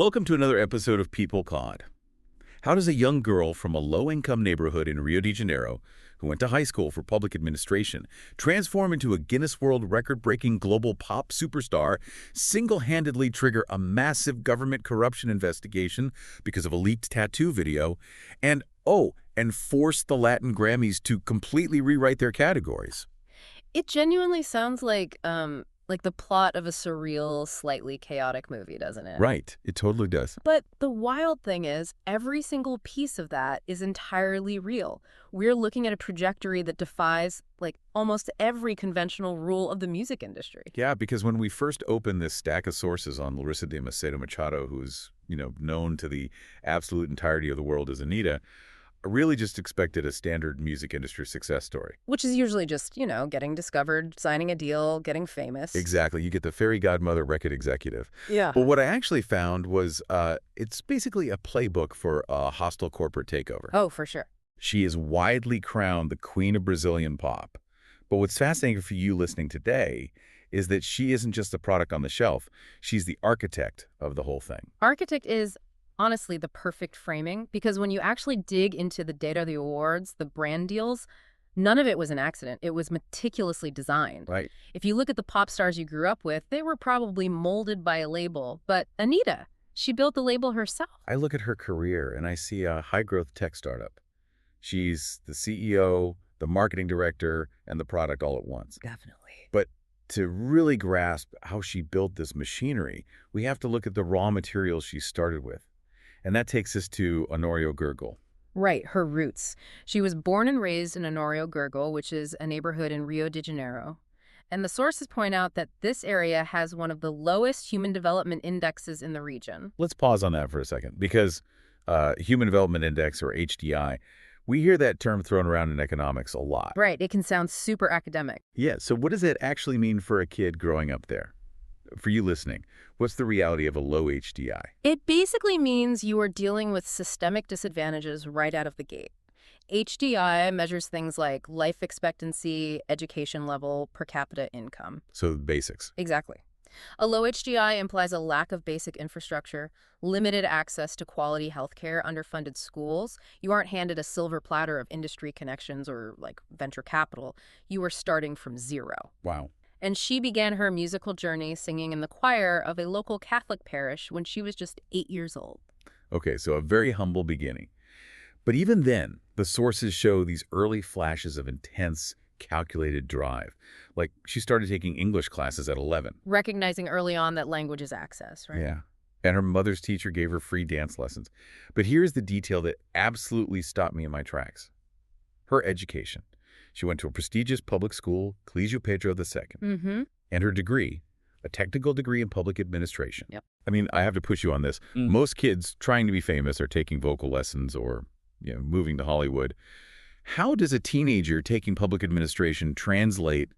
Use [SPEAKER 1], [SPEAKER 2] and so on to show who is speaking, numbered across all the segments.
[SPEAKER 1] Welcome to another episode of People Caught. How does a young girl from a low-income neighborhood in Rio de Janeiro, who went to high school for public administration, transform into a Guinness World Record-breaking global pop superstar, single-handedly trigger a massive government corruption investigation because of a leaked tattoo video, and force the Latin Grammys to completely rewrite their categories?
[SPEAKER 2] It genuinely sounds like the plot of a surreal, slightly chaotic movie, doesn't it?
[SPEAKER 1] Right, it totally does.
[SPEAKER 2] But the wild thing is, every single piece of that is entirely real. We're looking at a trajectory that defies, almost every conventional rule of the music industry.
[SPEAKER 1] Yeah, because when we first opened this stack of sources on Larissa de Macedo Machado, who's, known to the absolute entirety of the world as Anitta, I really just expected a standard music industry success story.
[SPEAKER 2] Which is usually just, getting discovered, signing a deal, getting famous.
[SPEAKER 1] Exactly. You get the fairy godmother record executive.
[SPEAKER 2] Yeah.
[SPEAKER 1] But what I actually found was it's basically a playbook for a hostile corporate takeover.
[SPEAKER 2] Oh, for sure.
[SPEAKER 1] She is widely crowned the queen of Brazilian pop. But what's fascinating for you listening today is that she isn't just a product on the shelf. She's the architect of the whole thing.
[SPEAKER 2] Architect is honestly the perfect framing, because when you actually dig into the data of the awards, the brand deals, none of it was an accident. It was meticulously designed.
[SPEAKER 1] Right.
[SPEAKER 2] If you look at the pop stars you grew up with, they were probably molded by a label. But Anitta, she built the label herself.
[SPEAKER 1] I look at her career and I see a high-growth tech startup. She's the CEO, the marketing director, and the product all at once.
[SPEAKER 2] Definitely.
[SPEAKER 1] But to really grasp how she built this machinery, we have to look at the raw materials she started with. And that takes us to Honorio Gurgel.
[SPEAKER 2] Right, her roots. She was born and raised in Honorio Gurgel, which is a neighborhood in Rio de Janeiro. And the sources point out that this area has one of the lowest human development indexes in the region.
[SPEAKER 1] Let's pause on that for a second, because Human Development Index, or HDI, we hear that term thrown around in economics a lot.
[SPEAKER 2] Right, it can sound super academic.
[SPEAKER 1] Yeah, so what does it actually mean for a kid growing up there? For you listening, what's the reality of a low HDI?
[SPEAKER 2] It basically means you are dealing with systemic disadvantages right out of the gate. HDI measures things like life expectancy, education level, per capita income.
[SPEAKER 1] So basics.
[SPEAKER 2] Exactly. A low HDI implies a lack of basic infrastructure, limited access to quality healthcare, underfunded schools. You aren't handed a silver platter of industry connections or venture capital. You are starting from zero.
[SPEAKER 1] Wow.
[SPEAKER 2] And she began her musical journey singing in the choir of a local Catholic parish when she was just 8 years old.
[SPEAKER 1] Okay, so a very humble beginning. But even then, the sources show these early flashes of intense, calculated drive. Like, she started taking English classes at 11.
[SPEAKER 2] Recognizing early on that language is access, right?
[SPEAKER 1] Yeah. And her mother's teacher gave her free dance lessons. But here's the detail that absolutely stopped me in my tracks. Her education. She went to a prestigious public school, Colégio Pedro II.
[SPEAKER 2] Mm-hmm.
[SPEAKER 1] And her degree, a technical degree in public administration.
[SPEAKER 2] Yep.
[SPEAKER 1] I mean, I have to push you on this. Most kids trying to be famous are taking vocal lessons or, moving to Hollywood. How does a teenager taking public administration translate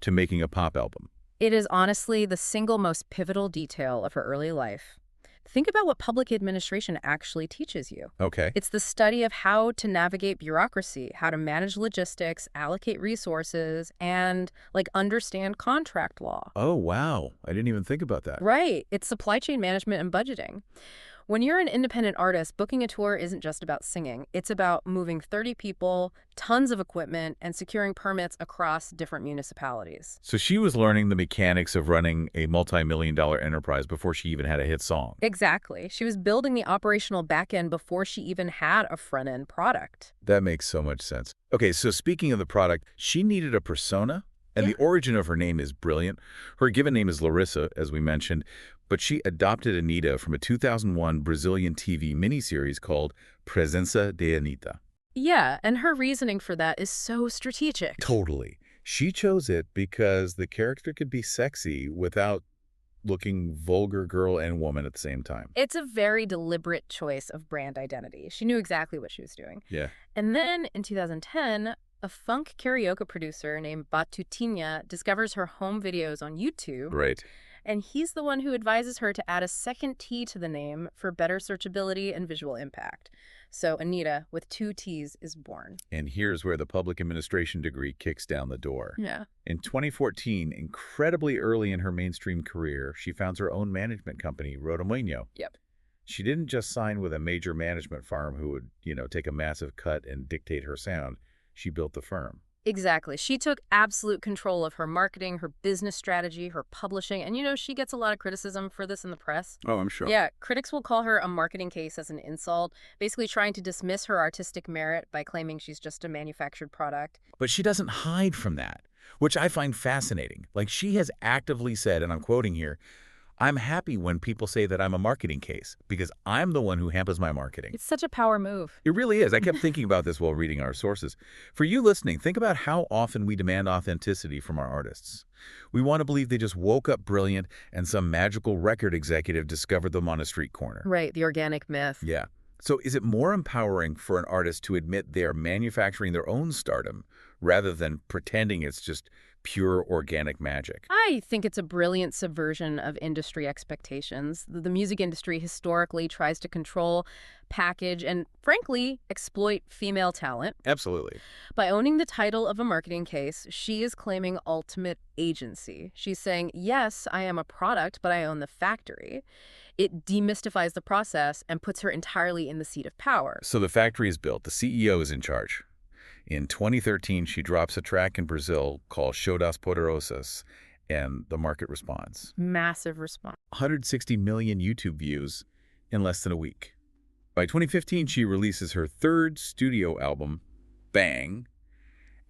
[SPEAKER 1] to making a pop album?
[SPEAKER 2] It is honestly the single most pivotal detail of her early life. Think about what public administration actually teaches you.
[SPEAKER 1] Okay.
[SPEAKER 2] It's the study of how to navigate bureaucracy, how to manage logistics, allocate resources, and, understand contract law.
[SPEAKER 1] Oh, wow. I didn't even think about that.
[SPEAKER 2] Right. It's supply chain management and budgeting. When you're an independent artist, booking a tour isn't just about singing. It's about moving 30 people, tons of equipment, and securing permits across different municipalities.
[SPEAKER 1] So she was learning the mechanics of running a multi-million-dollar enterprise before she even had a hit song.
[SPEAKER 2] Exactly. She was building the operational back-end before she even had a front-end product.
[SPEAKER 1] That makes so much sense. Okay, so speaking of the product, she needed a persona, and the origin of her name is brilliant. Her given name is Larissa, as we mentioned, but she adopted Anitta from a 2001 Brazilian TV miniseries called Presença de Anitta.
[SPEAKER 2] Yeah, and her reasoning for that is so strategic.
[SPEAKER 1] Totally. She chose it because the character could be sexy without looking vulgar girl and woman at the same time.
[SPEAKER 2] It's a very deliberate choice of brand identity. She knew exactly what she was doing.
[SPEAKER 1] Yeah.
[SPEAKER 2] And then, in 2010, a funk karaoke producer named Batutinha discovers her home videos on YouTube.
[SPEAKER 1] Right.
[SPEAKER 2] And he's the one who advises her to add a second T to the name for better searchability and visual impact. So Anitta, with 2 T's, is born.
[SPEAKER 1] And here's where the public administration degree kicks down the door.
[SPEAKER 2] Yeah.
[SPEAKER 1] In 2014, incredibly early in her mainstream career, she founds her own management company, Rewrote.
[SPEAKER 2] Yep.
[SPEAKER 1] She didn't just sign with a major management firm who would, take a massive cut and dictate her sound. She built the firm.
[SPEAKER 2] Exactly. She took absolute control of her marketing, her business strategy, her publishing, and she gets a lot of criticism for this in the press.
[SPEAKER 1] Oh, I'm sure.
[SPEAKER 2] Yeah, critics will call her a marketing case as an insult, basically trying to dismiss her artistic merit by claiming she's just a manufactured product.
[SPEAKER 1] But she doesn't hide from that, which I find fascinating. Like, she has actively said, and I'm quoting here, "I'm happy when people say that I'm a marketing case because I'm the one who handles my marketing."
[SPEAKER 2] It's such a power move.
[SPEAKER 1] It really is. I kept thinking about this while reading our sources. For you listening, think about how often we demand authenticity from our artists. We want to believe they just woke up brilliant and some magical record executive discovered them on a street corner.
[SPEAKER 2] Right, the organic myth.
[SPEAKER 1] Yeah. So is it more empowering for an artist to admit they're manufacturing their own stardom rather than pretending it's just pure organic magic?
[SPEAKER 2] I think it's a brilliant subversion of industry expectations. The music industry historically tries to control, package, and frankly, exploit female talent.
[SPEAKER 1] Absolutely.
[SPEAKER 2] By owning the title of a marketing case, she is claiming ultimate agency. She's saying, yes, I am a product, but I own the factory. It demystifies the process and puts her entirely in the seat of power.
[SPEAKER 1] So the factory is built. The CEO is in charge. In 2013, she drops a track in Brazil called Show das Poderosas, and the market responds.
[SPEAKER 2] Massive response.
[SPEAKER 1] 160 million YouTube views in less than a week. By 2015, she releases her third studio album, Bang,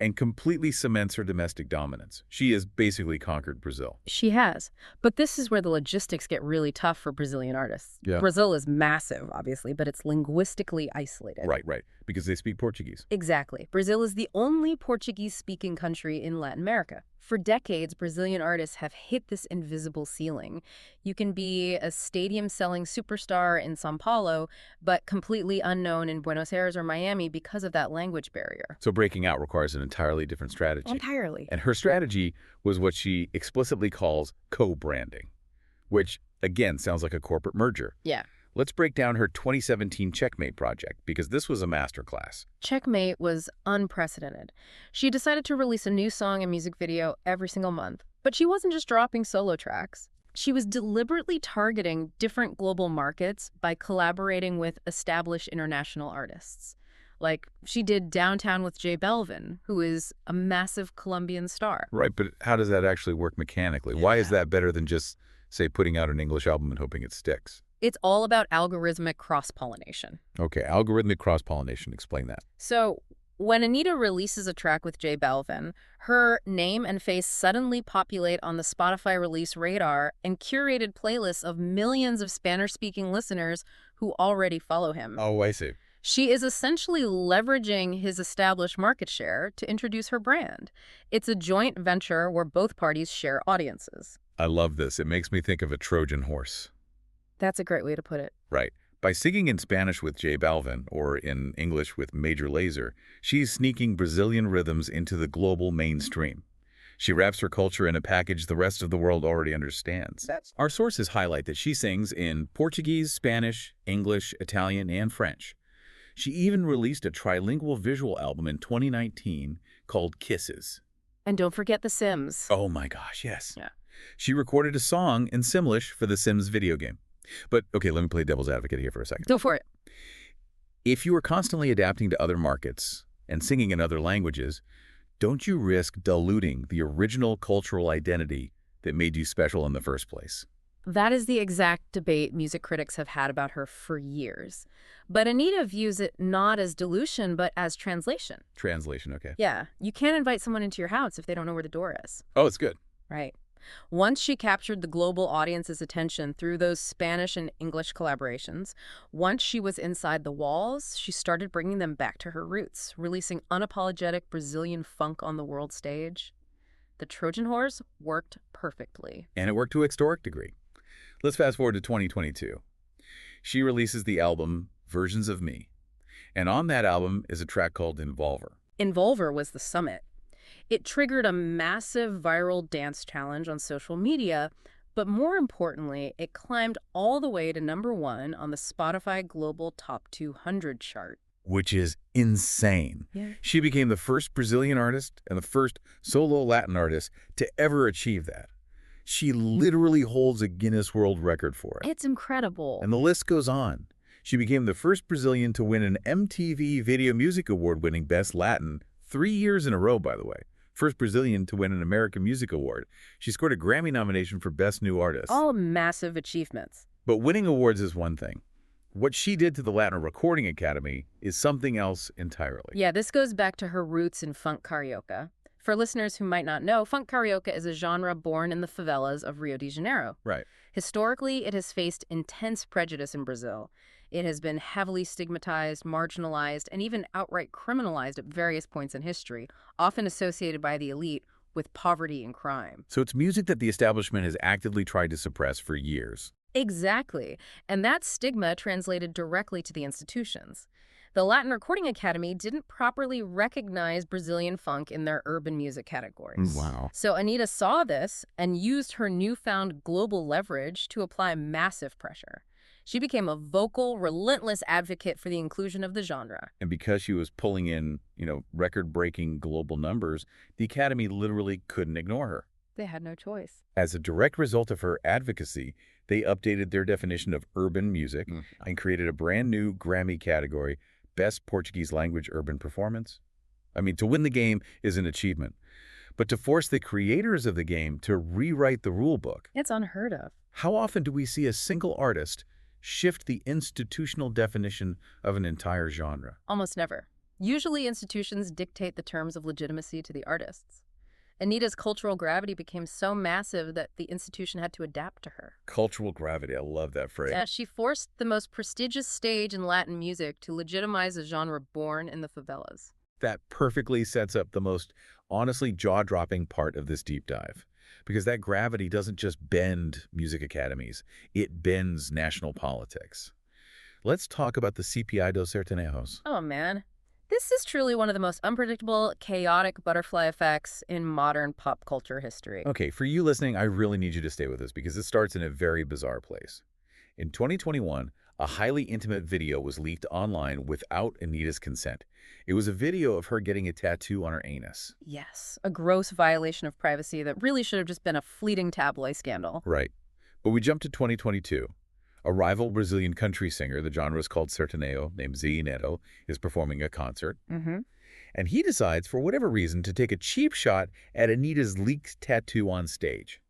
[SPEAKER 1] and completely cements her domestic dominance. She has basically conquered Brazil.
[SPEAKER 2] She has. But this is where the logistics get really tough for Brazilian artists.
[SPEAKER 1] Yeah.
[SPEAKER 2] Brazil is massive, obviously, but it's linguistically isolated.
[SPEAKER 1] Right, because they speak Portuguese.
[SPEAKER 2] Exactly. Brazil is the only Portuguese-speaking country in Latin America. For decades, Brazilian artists have hit this invisible ceiling. You can be a stadium-selling superstar in São Paulo, but completely unknown in Buenos Aires or Miami because of that language barrier.
[SPEAKER 1] So breaking out requires an entirely different strategy.
[SPEAKER 2] Entirely.
[SPEAKER 1] And her strategy was what she explicitly calls co-branding, which, again, sounds like a corporate merger.
[SPEAKER 2] Yeah.
[SPEAKER 1] Let's break down her 2017 Checkmate project, because this was a masterclass.
[SPEAKER 2] Checkmate was unprecedented. She decided to release a new song and music video every single month. But she wasn't just dropping solo tracks. She was deliberately targeting different global markets by collaborating with established international artists. Like, she did Downtown with J Balvin, who is a massive Colombian star.
[SPEAKER 1] Right, but how does that actually work mechanically? Why is that better than just, say, putting out an English album and hoping it sticks?
[SPEAKER 2] It's all about algorithmic cross-pollination.
[SPEAKER 1] Okay, algorithmic cross-pollination. Explain that.
[SPEAKER 2] So when Anitta releases a track with J Balvin, her name and face suddenly populate on the Spotify release radar and curated playlists of millions of Spanish-speaking listeners who already follow him.
[SPEAKER 1] Oh, I see.
[SPEAKER 2] She is essentially leveraging his established market share to introduce her brand. It's a joint venture where both parties share audiences.
[SPEAKER 1] I love this. It makes me think of a Trojan horse.
[SPEAKER 2] That's a great way to put it.
[SPEAKER 1] Right. By singing in Spanish with J Balvin, or in English with Major Lazer, she's sneaking Brazilian rhythms into the global mainstream. She wraps her culture in a package the rest of the world already understands. Our sources highlight that she sings in Portuguese, Spanish, English, Italian, and French. She even released a trilingual visual album in 2019 called Kisses.
[SPEAKER 2] And don't forget The Sims.
[SPEAKER 1] Oh my gosh, yes.
[SPEAKER 2] Yeah.
[SPEAKER 1] She recorded a song in Simlish for the Sims video game. But, okay, let me play devil's advocate here for a second.
[SPEAKER 2] Go for it.
[SPEAKER 1] If you are constantly adapting to other markets and singing in other languages, don't you risk diluting the original cultural identity that made you special in the first place?
[SPEAKER 2] That is the exact debate music critics have had about her for years. But Anitta views it not as dilution, but as translation.
[SPEAKER 1] Translation, okay.
[SPEAKER 2] Yeah, you can't invite someone into your house if they don't know where the door is.
[SPEAKER 1] Oh, it's good.
[SPEAKER 2] Right. Once she captured the global audience's attention through those Spanish and English collaborations, once she was inside the walls, she started bringing them back to her roots, releasing unapologetic Brazilian funk on the world stage. The Trojan horse worked perfectly.
[SPEAKER 1] And it worked to a historic degree. Let's fast forward to 2022. She releases the album Versions of Me. And on that album is a track called Envolver.
[SPEAKER 2] Envolver was the summit. It triggered a massive viral dance challenge on social media, but more importantly, it climbed all the way to #1 on the Spotify Global Top 200 chart.
[SPEAKER 1] Which is insane.
[SPEAKER 2] Yeah.
[SPEAKER 1] She became the first Brazilian artist and the first solo Latin artist to ever achieve that. She literally holds a Guinness World Record for it.
[SPEAKER 2] It's incredible.
[SPEAKER 1] And the list goes on. She became the first Brazilian to win an MTV Video Music Award winning Best Latin 3 years in a row, by the way. First Brazilian to win an American Music Award. She scored a Grammy nomination for Best New Artist.
[SPEAKER 2] All massive achievements.
[SPEAKER 1] But winning awards is one thing. What she did to the Latin Recording Academy is something else entirely.
[SPEAKER 2] Yeah, this goes back to her roots in funk karaoke. For listeners who might not know, funk karaoke is a genre born in the favelas of Rio de Janeiro.
[SPEAKER 1] Right.
[SPEAKER 2] Historically, it has faced intense prejudice in Brazil. It has been heavily stigmatized, marginalized, and even outright criminalized at various points in history, often associated by the elite with poverty and crime.
[SPEAKER 1] So it's music that the establishment has actively tried to suppress for years.
[SPEAKER 2] Exactly. And that stigma translated directly to the institutions. The Latin Recording Academy didn't properly recognize Brazilian funk in their urban music categories.
[SPEAKER 1] Wow.
[SPEAKER 2] So Anitta saw this and used her newfound global leverage to apply massive pressure. She became a vocal, relentless advocate for the inclusion of the genre.
[SPEAKER 1] And because she was pulling in, record-breaking global numbers, the Academy literally couldn't ignore her.
[SPEAKER 2] They had no choice.
[SPEAKER 1] As a direct result of her advocacy, they updated their definition of urban music and created a brand new Grammy category, Best Portuguese Language Urban Performance. I mean, to win the game is an achievement. But to force the creators of the game to rewrite the rule book.
[SPEAKER 2] It's unheard of.
[SPEAKER 1] How often do we see a single artist shift the institutional definition of an entire genre?
[SPEAKER 2] Almost never. Usually institutions dictate the terms of legitimacy to the artists. Anitta's cultural gravity became so massive that the institution had to adapt to her.
[SPEAKER 1] Cultural gravity, I love that phrase.
[SPEAKER 2] Yeah, she forced the most prestigious stage in Latin music to legitimize a genre born in the favelas.
[SPEAKER 1] That perfectly sets up the most honestly jaw-dropping part of this deep dive. Because that gravity doesn't just bend music academies, it bends national politics. Let's talk about the CPI dos Sertanejos.
[SPEAKER 2] Oh, man. This is truly one of the most unpredictable, chaotic butterfly effects in modern pop culture history.
[SPEAKER 1] Okay, for you listening, I really need you to stay with us because it starts in a very bizarre place. In 2021, a highly intimate video was leaked online without Anitta's consent. It was a video of her getting a tattoo on her anus.
[SPEAKER 2] Yes, a gross violation of privacy that really should have just been a fleeting tabloid scandal.
[SPEAKER 1] Right. But we jump to 2022. A rival Brazilian country singer, the genre is called sertanejo, named Zé Neto, is performing a concert. And he decides, for whatever reason, to take a cheap shot at Anitta's leaked tattoo on stage.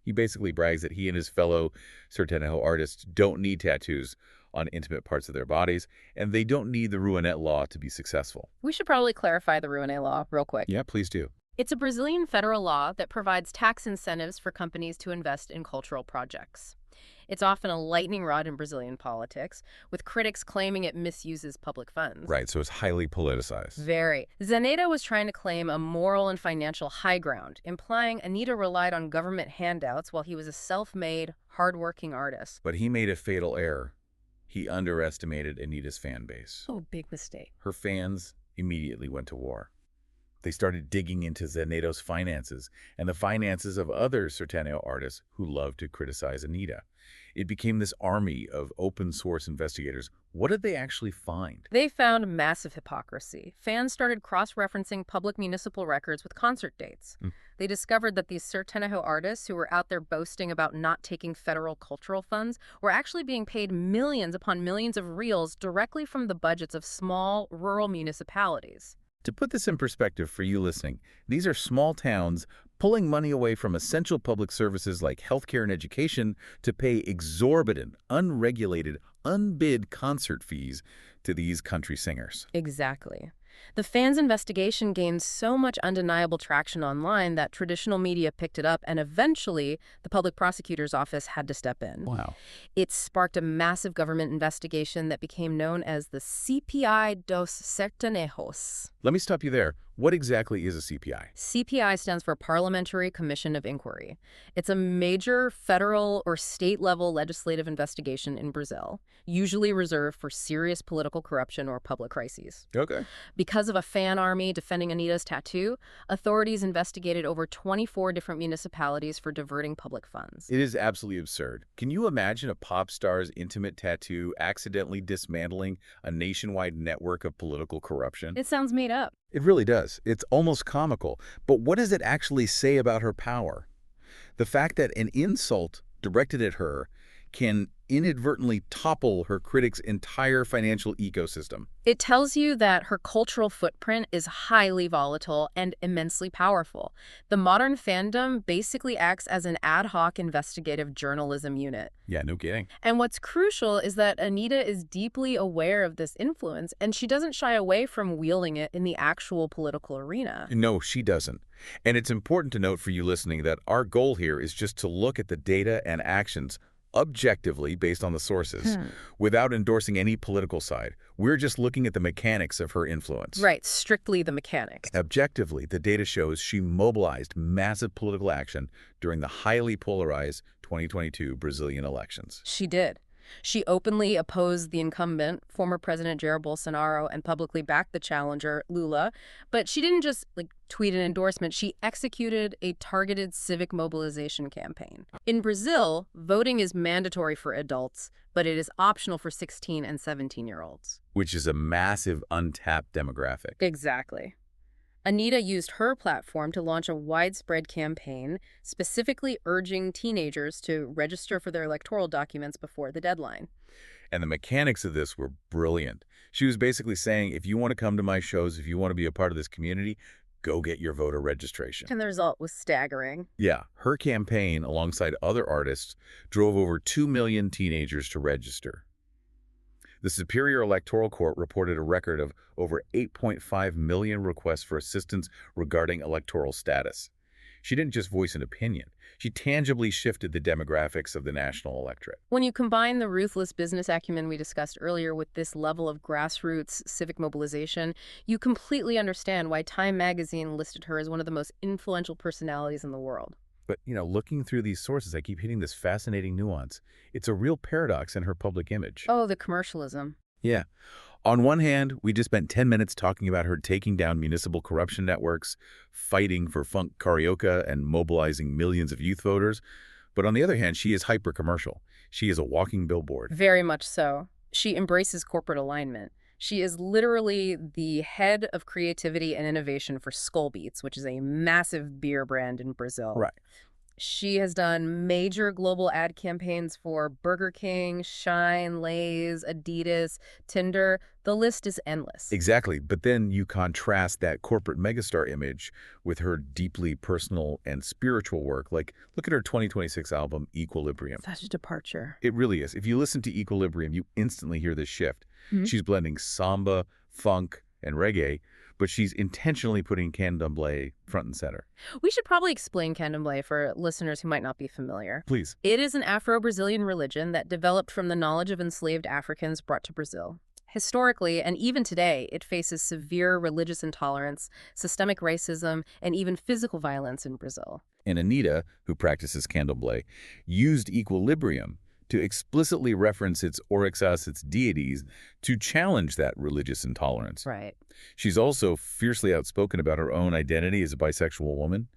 [SPEAKER 1] He basically brags that he and his fellow sertanejo artists don't need tattoos on intimate parts of their bodies, and they don't need the Rewrote law to be successful.
[SPEAKER 2] We should probably clarify the Rewrote law real quick.
[SPEAKER 1] Yeah, please do.
[SPEAKER 2] It's a Brazilian federal law that provides tax incentives for companies to invest in cultural projects. It's often a lightning rod in Brazilian politics, with critics claiming it misuses public funds.
[SPEAKER 1] Right, so it's highly politicized.
[SPEAKER 2] Very. Anitta was trying to claim a moral and financial high ground, implying Anitta relied on government handouts while he was a self-made, hardworking artist.
[SPEAKER 1] But he made a fatal error. He underestimated Anitta's fan base.
[SPEAKER 2] Oh, big mistake.
[SPEAKER 1] Her fans immediately went to war. They started digging into Zé Neto's finances and the finances of other sertanejo artists who loved to criticize Anitta. It became this army of open-source investigators. What did they actually find?
[SPEAKER 2] They found massive hypocrisy. Fans started cross-referencing public municipal records with concert dates. They discovered that these sertanejo artists who were out there boasting about not taking federal cultural funds were actually being paid millions upon millions of reals directly from the budgets of small, rural municipalities.
[SPEAKER 1] To put this in perspective for you listening, these are small towns pulling money away from essential public services like healthcare and education to pay exorbitant, unregulated, unbid concert fees to these country singers.
[SPEAKER 2] Exactly. The fans' investigation gained so much undeniable traction online that traditional media picked it up, and eventually the public prosecutor's office had to step in.
[SPEAKER 1] Wow.
[SPEAKER 2] It sparked a massive government investigation that became known as the CPI dos Sertanejos.
[SPEAKER 1] Let me stop you there. What exactly is a CPI?
[SPEAKER 2] CPI stands for Parliamentary Commission of Inquiry. It's a major federal or state-level legislative investigation in Brazil, usually reserved for serious political corruption or public crises.
[SPEAKER 1] Okay.
[SPEAKER 2] Because of a fan army defending Anitta's tattoo, authorities investigated over 24 different municipalities for diverting public funds.
[SPEAKER 1] It is absolutely absurd. Can you imagine a pop star's intimate tattoo accidentally dismantling a nationwide network of political corruption?
[SPEAKER 2] It sounds made up.
[SPEAKER 1] It really does. It's almost comical. But what does it actually say about her power? The fact that an insult directed at her can inadvertently topple her critics' entire financial ecosystem.
[SPEAKER 2] It tells you that her cultural footprint is highly volatile and immensely powerful. The modern fandom basically acts as an ad hoc investigative journalism unit.
[SPEAKER 1] Yeah, no kidding.
[SPEAKER 2] And what's crucial is that Anitta is deeply aware of this influence, and she doesn't shy away from wielding it in the actual political arena.
[SPEAKER 1] No, she doesn't. And it's important to note for you listening that our goal here is just to look at the data and actions objectively based on the sources, without endorsing any political side. We're just looking at the mechanics of her influence.
[SPEAKER 2] Right, strictly the mechanics.
[SPEAKER 1] Objectively, the data shows she mobilized massive political action during the highly polarized 2022 Brazilian elections.
[SPEAKER 2] She did. She openly opposed the incumbent, former President Jair Bolsonaro, and publicly backed the challenger, Lula. But she didn't just tweet an endorsement. She executed a targeted civic mobilization campaign. In Brazil, voting is mandatory for adults, but it is optional for 16 and 17-year-olds.
[SPEAKER 1] Which is a massive untapped demographic.
[SPEAKER 2] Exactly. Anitta used her platform to launch a widespread campaign, specifically urging teenagers to register for their electoral documents before the deadline.
[SPEAKER 1] And the mechanics of this were brilliant. She was basically saying, if you want to come to my shows, if you want to be a part of this community, go get your voter registration.
[SPEAKER 2] And the result was staggering.
[SPEAKER 1] Yeah, her campaign, alongside other artists, drove over 2 million teenagers to register. The Superior Electoral Court reported a record of over 8.5 million requests for assistance regarding electoral status. She didn't just voice an opinion. She tangibly shifted the demographics of the national electorate.
[SPEAKER 2] When you combine the ruthless business acumen we discussed earlier with this level of grassroots civic mobilization, you completely understand why Time magazine listed her as one of the most influential personalities in the world.
[SPEAKER 1] But, looking through these sources, I keep hitting this fascinating nuance. It's a real paradox in her public image.
[SPEAKER 2] Oh, the commercialism.
[SPEAKER 1] Yeah. On one hand, we just spent 10 minutes talking about her taking down municipal corruption networks, fighting for funk karaoke, and mobilizing millions of youth voters. But on the other hand, she is hyper-commercial. She is a walking billboard.
[SPEAKER 2] Very much so. She embraces corporate alignment. She is literally the head of creativity and innovation for Skull Beats, which is a massive beer brand in Brazil.
[SPEAKER 1] Right.
[SPEAKER 2] She has done major global ad campaigns for Burger King, Shine, Lay's, Adidas, Tinder. The list is endless.
[SPEAKER 1] Exactly. But then you contrast that corporate megastar image with her deeply personal and spiritual work. Like, look at her 2026 album, Equilibrium.
[SPEAKER 2] Such a departure.
[SPEAKER 1] It really is. If you listen to Equilibrium, you instantly hear this shift. She's blending samba, funk, and reggae, but she's intentionally putting Candomble front and center.
[SPEAKER 2] We should probably explain Candomble for listeners who might not be familiar.
[SPEAKER 1] Please.
[SPEAKER 2] It is an Afro-Brazilian religion that developed from the knowledge of enslaved Africans brought to Brazil. Historically, and even today, it faces severe religious intolerance, systemic racism, and even physical violence in Brazil.
[SPEAKER 1] And Anitta, who practices Candomble, used Equilibrium to explicitly reference its Oryxas, its deities, to challenge that religious intolerance.
[SPEAKER 2] Right.
[SPEAKER 1] She's also fiercely outspoken about her own identity as a bisexual woman.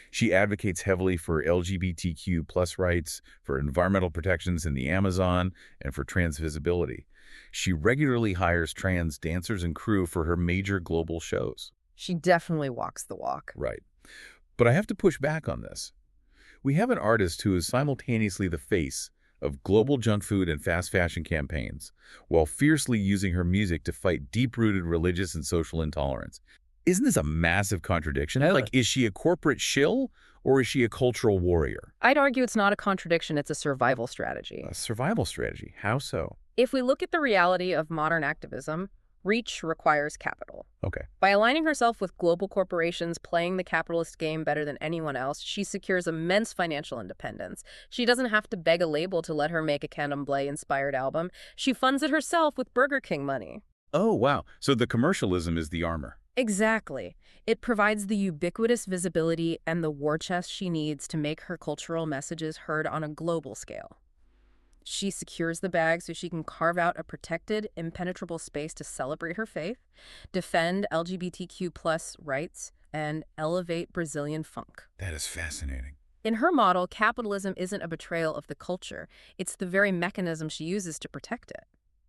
[SPEAKER 1] She advocates heavily for LGBTQ+ rights, for environmental protections in the Amazon, and for trans visibility. She regularly hires trans dancers and crew for her major global shows.
[SPEAKER 2] She definitely walks the walk.
[SPEAKER 1] Right. But I have to push back on this. We have an artist who is simultaneously the face of global junk food and fast fashion campaigns, while fiercely using her music to fight deep-rooted religious and social intolerance. Isn't this a massive contradiction?
[SPEAKER 2] Totally.
[SPEAKER 1] Like, is she a corporate shill, or is she a cultural warrior?
[SPEAKER 2] I'd argue it's not a contradiction, it's a survival strategy.
[SPEAKER 1] A survival strategy. How so?
[SPEAKER 2] If we look at the reality of modern activism, reach requires capital.
[SPEAKER 1] Okay.
[SPEAKER 2] By aligning herself with global corporations playing the capitalist game better than anyone else, she secures immense financial independence. She doesn't have to beg a label to let her make a Candomblé-inspired album. She funds it herself with Burger King money.
[SPEAKER 1] Oh, wow. So the commercialism is the armor.
[SPEAKER 2] Exactly. It provides the ubiquitous visibility and the war chest she needs to make her cultural messages heard on a global scale. She secures the bag so she can carve out a protected, impenetrable space to celebrate her faith, defend LGBTQ+ rights, and elevate Brazilian funk.
[SPEAKER 1] That is fascinating.
[SPEAKER 2] In her model, capitalism isn't a betrayal of the culture. It's the very mechanism she uses to protect it.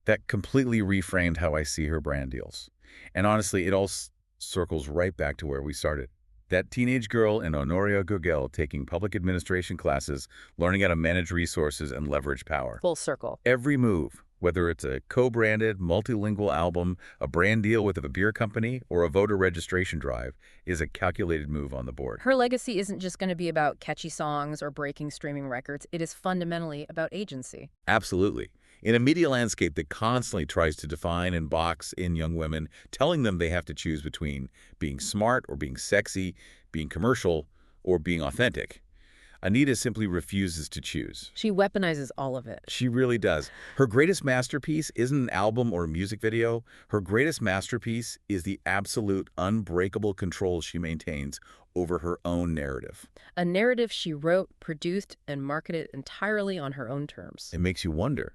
[SPEAKER 1] That completely reframed how I see her brand deals. And honestly, it all circles right back to where we started. That teenage girl in Honoria Gugel taking public administration classes, learning how to manage resources and leverage power.
[SPEAKER 2] Full circle.
[SPEAKER 1] Every move, whether it's a co-branded, multilingual album, a brand deal with a beer company, or a voter registration drive, is a calculated move on the board.
[SPEAKER 2] Her legacy isn't just going to be about catchy songs or breaking streaming records. It is fundamentally about agency.
[SPEAKER 1] Absolutely. In a media landscape that constantly tries to define and box in young women, telling them they have to choose between being smart or being sexy, being commercial or being authentic, Anitta simply refuses to choose.
[SPEAKER 2] She weaponizes all of it.
[SPEAKER 1] She really does. Her greatest masterpiece isn't an album or a music video. Her greatest masterpiece is the absolute unbreakable control she maintains over her own narrative.
[SPEAKER 2] A narrative she wrote, produced, and marketed entirely on her own terms.
[SPEAKER 1] It makes you wonder,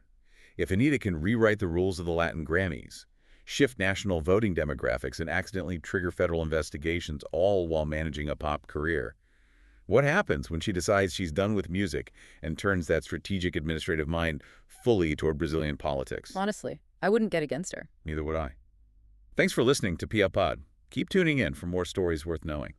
[SPEAKER 1] if Anitta can rewrite the rules of the Latin Grammys, shift national voting demographics, and accidentally trigger federal investigations, all while managing a pop career, what happens when she decides she's done with music and turns that strategic administrative mind fully toward Brazilian politics?
[SPEAKER 2] Honestly, I wouldn't get against her.
[SPEAKER 1] Neither would I. Thanks for listening to Pia Pod. Keep tuning in for more stories worth knowing.